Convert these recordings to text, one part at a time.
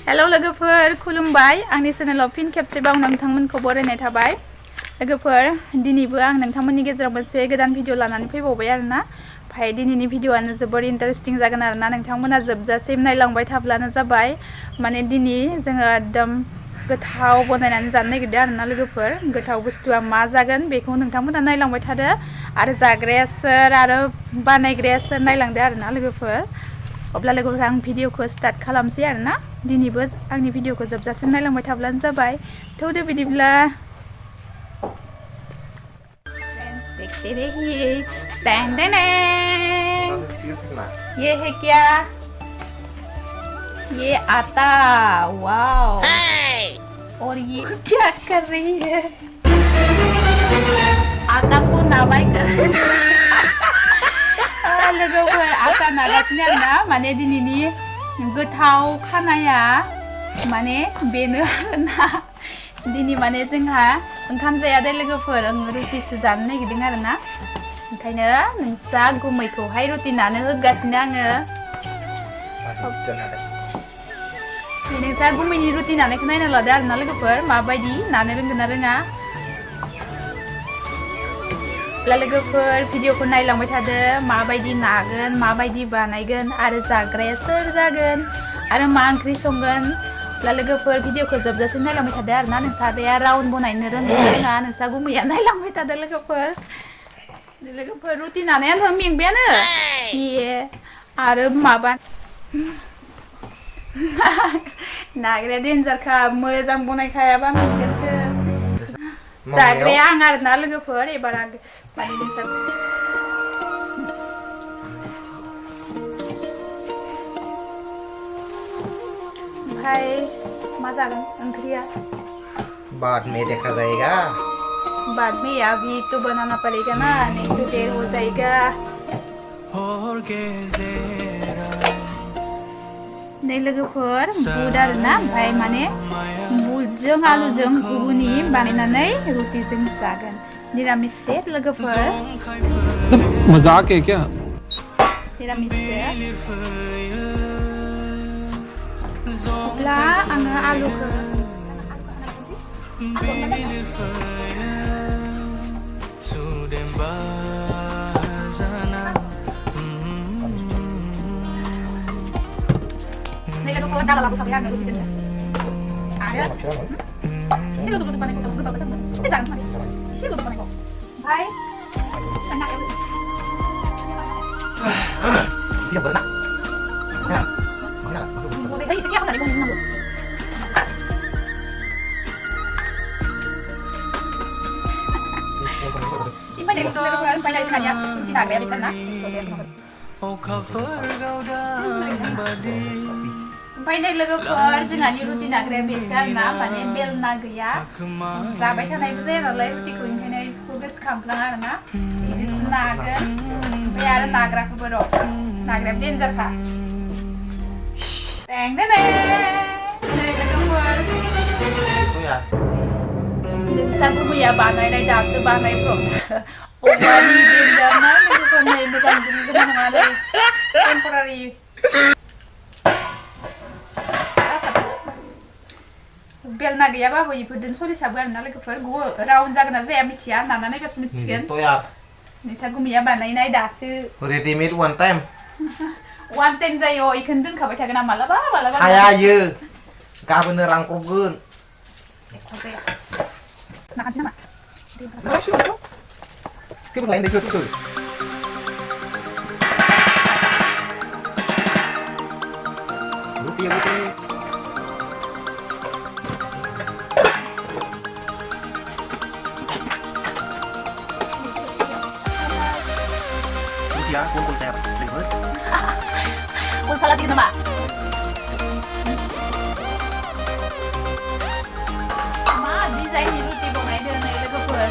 Hello लोगोफोर खुलुमबाय आंनि चेनेलाव फिन खेबसेबाव नोंथांमोनखौ बरायनाय थाबाय लोगोफोर दिनैबो आं नोंथांमोननि गेजेराव मोनसे गोदान भिडिअ लानानै फैबावबाय आरोना ओमफ्राय दिनैनि भिडिअआनो जोबोर इन्टारेस्टिं जागोन आरोना नोंथांमोना जोबजासिम नायलांबाय थाब्लानो जाबाय माने दिनै जोङो एकदम गोथाव बनायनानै जानो नागिरदों आरोना लोगोफोर गोथाव बुस्थुआ मा जागोन बेखौ नोंथांमोना नायलांबाय थादो आरो जाग्राया सोर आरो बानायग्राया सोर नायलांदो आरोना लोगोफोर अब्ला लोगोफोर आं भिडिअखौ स्टार्ट खालामसै आरोना दिनैबो आंनि भिडिअखौ जोबजासिम नायलांबाय थाब्लानो जाबाय थौदो बिदिब्ला देखते रहिए टैन टैन ये है क्या ये आता वाओ और ये क्या कर रही है आता को नामाय कर लोगोफोर आटा नागासिनो आरोना माने दिनैनि गोथाव खानाया माने बेनो आरोना दिनै माने जोंहा ओंखाम जाया दे लोगोफोर रुटिसो जानो नागिरदों आरोना ओंखायनो नोंसा गुमैखौहाय रुटि नानो होगासिनो आङो नोंसा गुमैनि रुटि नानायखौ नायना लादो आरोना लोगोफोर माबायदि नानो रोंगोन ना रोङा लोगोफोर भिडिअखौ नायलांबाय थादो माबायदि नागोन माबायदि बानायगोन आरो जाग्राया सोर जागोन आरो मा ओंख्रि संगोन लोगोफोर भिडिअखौ जोबजासिम नायलांबाय थादो आरोना नोंसा आदाया राउन्ड बनायनो रोंगोन रोङा नोंसा गुमैया नायलांबाय थादो लोगोफोर रुटि नानायानो मेंबायानो ए आरो माबा नाग्राया डेन्जारखा मोजां बनायखायाबा मेंगोनसो जाग्राया आं आरोना लोगोफोर एबार आं माने नोंसा ओमफ्राय मा जागोन ओंख्रिया बाद में देखा जाएगा बाद में अभी तो बनाना पड़ेगा ना नहीं तो देर हो जाएगा नै लोगोफोर बुट आरोना ओमफ्राय माने बुटजों आलुजों घुगुनि बानायनानै रुटिजों जागोन निरामिस दे लोगोफोर मजाक है क्या निरामिस अब्ला आङो आलुखौ Kalau dah lalu sampai agak lebih ada. Sini untuk depan aku coba baca. Jangan mari. Sini untuk depan aku. Bye. Enak ya. Tidak benar. Ya. Mana? Boleh. Hei, sekian aku dari punggung dulu. Ini deh untuk banyak sekali ya. Tidak ada bisa nak. ओमफ्राय नै लोगोफोर जोंहानि रुटि नाग्राया बेसो आरोना माने बेलना गैया जाबाय थानायबो जाया नालाय रुटिखौ ओंखायनो बेखौ गोसोखांफ्लाङा आरोना बिदिसो नागोन ओमफ्राय आरो नाग्राखौबो र' नाग्राया डेन्जारखा टें टें नै लोगोफोर नोंसा गुमैया बानायनाय दासो बानायब्र' अमानि डेन्जार ना लोगोफोर नै मोजां गुमगोन नङालै टेम्परारि बेलना गैयाबाबो इफोरजों सलिसाबो आरोना लोगोफोर राउन्ड जागोन ना जाया मिथिया नानानै बासो मिथिगोन नोंसा गुमैया बानायनाय दासो रेडिमेड वान टाइम जायो इखौनो दोनखाबाय थागोन आं मालाबा हाया इयो गाबोननो रांख्रबगोन नाखानोसै नामा Cái bên này đây cứ Lúc kia con dẹp đỉnh hết con Paladin mà má design ruti बनायदों नै लोगोफोर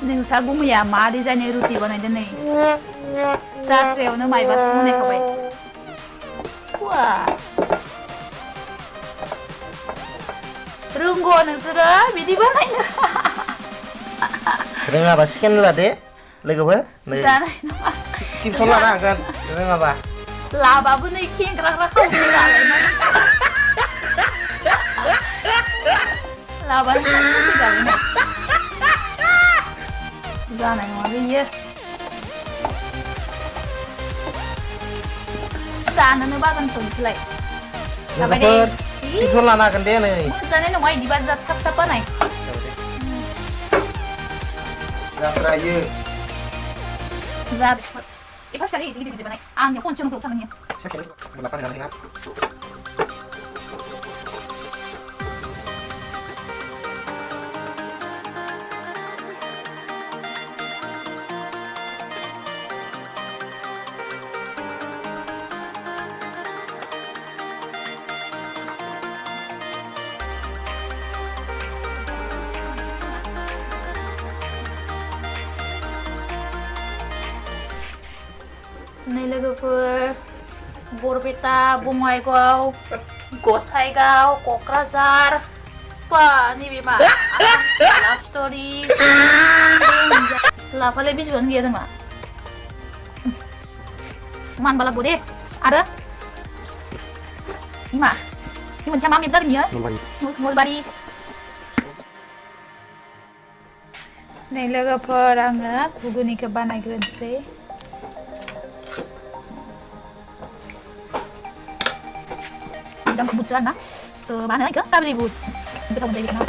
नोंसा गुमैया मा डिजाइननि रुटि बानायदों नै जात्रायावनो माइबासो बनायखाबाय वा रोंगौ नोंसोरो बिदि बानायनो रोङाबा स्केन लादे लोगोफोर जानाय नङा टिपसन लानो हागोन रोङाबा लाबाबो नै खेंग्रा खावसे लालायनानै जाबाय जानाय नङा बेयो जानोनो बागान संखौलाय जाबाय दे लोगोफोर टिउसन लानो हागोन दे नै जानाय नङा इदिबा जा थाब थाब बानाय जाद्रायो जा एफा फिसा एसे गिदिर गिदिर बानाय आंनियाव खनसेयावनो ग्रोब थांगोन इयो सेकेन्ड मुलाम्फा जानाय नङा नै लोगोफोर बरपेटा बङाइगाव गसाइगाव क'क्राझार बा नैबे मा लाभ स्ट'रि लाफालाय बेसेबां गैया नामा मानबा लागौ दे आरो मा बे मोनसेया मा मेप जागोन बियो नलबारि नै लोगोफोर आङो घुगुनिखौ बानायग्रोनोसै buat jalan nah ke mana ke kabel ibu kita mau jadi kenal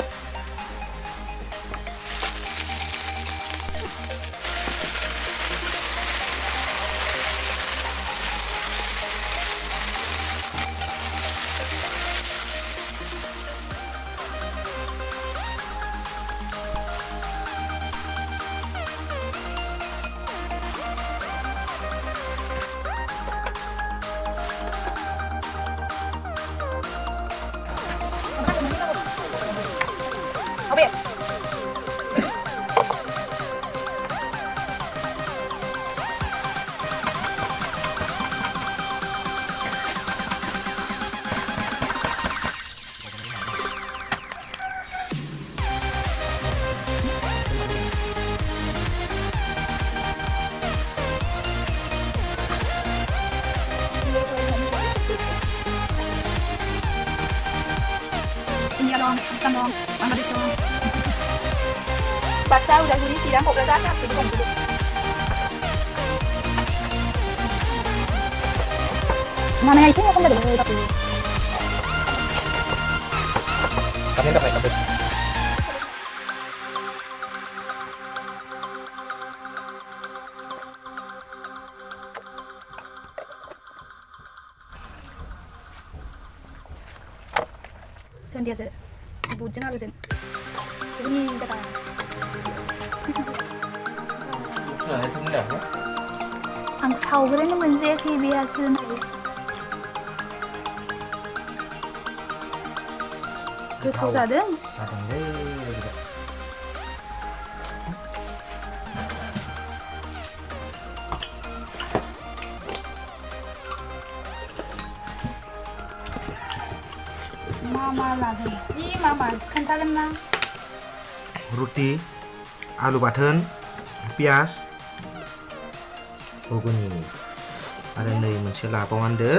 Bukan dong, Bangladesh dong. Basah udah gini sidang kok berada atas jadi dulu. Namanya isinya kan dulu tapi. Kalian dapat kabel. Dan dia aja. Bujang harusin. Ini kita. Nah, itu enggak ya? Ang 사오그레는 문제 비비아스는 그 도자든 Adeng deh gitu. Mama lagi. Ih mama, kantakan na. Roti, alu baten, pias, घुगुनि आरो नै मोनसे लाबावनांदो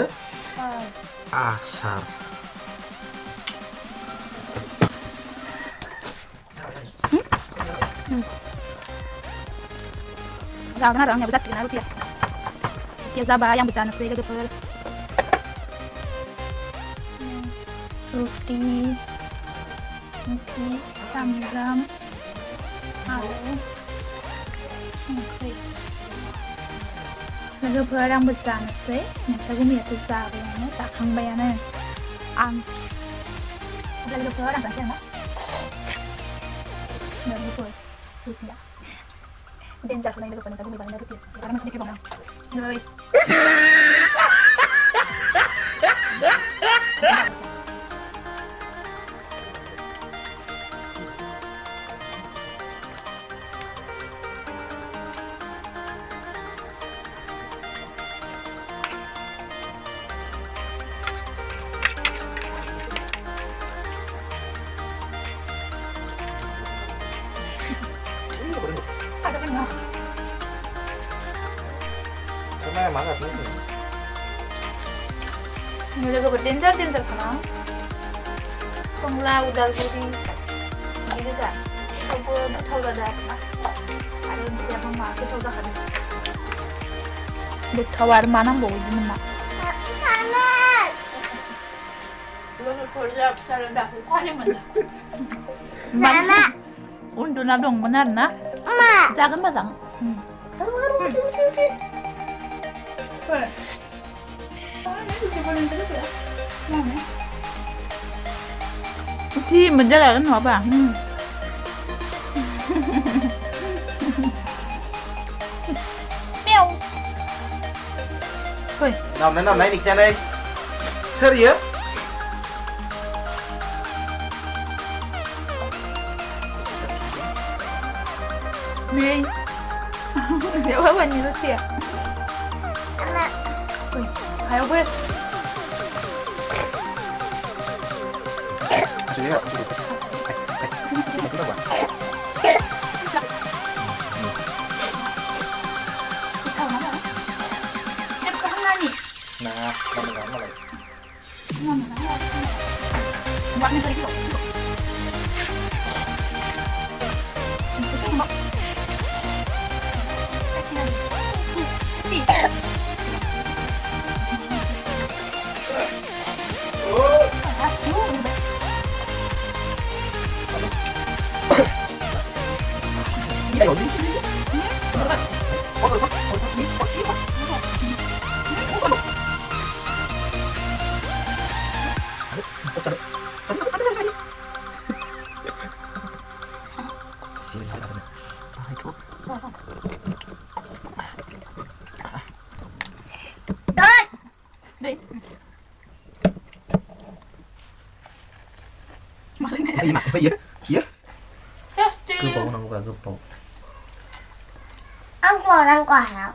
आसार Jangan orang yang besar sih, rupiah. Rupiah Zaba yang besar nasi gitu. Roti, oke, sambal, alu, sungkai. Lalu barang besar nasi, nasi gue miat besar ya, sakang bayanan, lalu barang besar nggak? Nggak lupa, rupiah. Dan jangan lupa nih, gue bayar rupiah, karena masih dikit banget. Nggak. Ada kan nggak? Cuma emang nggak sih? Ini udah gue berdenjar-denjar kan? Pemula udah jadi गोजा थेवबो गोथाव जादों आरोना आरो ओंख्रियाबो मा गोथाव जाखादों गोथाव आरो मा नांबावो बिदिमोन ना लोगोफोर फिसा दाखौ फालिमोन Sama. उन्दुना दंमोन आरोना Ma. जागोन मोजां thì mình rất là hả bạn mèo thôi Nằm nãy đi xem đây. Serius? đi nếu phải bao nhiêu đó kìa Sama. hay không biết Masuk ya, masuk. Kita buat. thằng nó là em sẽ không ăn nhỉ Nah, kamu nggak mau lagi. ngon lắm bạn đi thấy không Ayo, ini. đi Ay, mak, apa ya? Ya. chết đi Gepau nang buka gepau. Ăn quả ăn quả hả?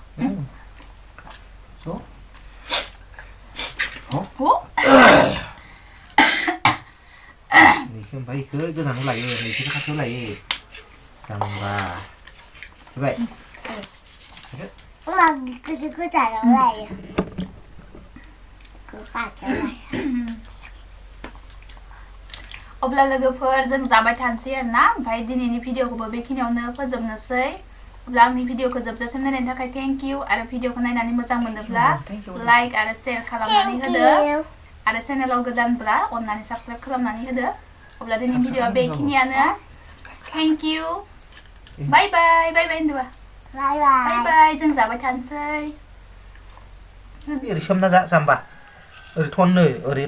So. ủa Ini kan baik ke jangan mulai ini kita kasih mulai. Samba. Vậy. Mà cứ trả nó lại. Cứ phạt trở lại. अब्ला लोगोफोर जों जाबाय थानोसै आरोना ओमफ्राय दिनैनि भिडिअखौबो बेखिनियावनो फोजोबनोसै अब्ला आंनि भिडिअखौ जोबजासिम नायनायनि थाखाय थेंक इउ आरो भिडिअखौ नायनानै मोजां मोनोब्ला लाइक आरो शेयार खालामनानै Thank होदो you. आरो चेनेलाव गोदानब्ला अननानै साबस्क्राइब खालामनानै होदो अब्ला दिनैनि भिडिअआ बेखिनियानो thank you bye bye bye bye होनदोबा Bye बाय bye. बाय जों जाबाय थानोसै Ini somna za samba. Ori thon नै ओरै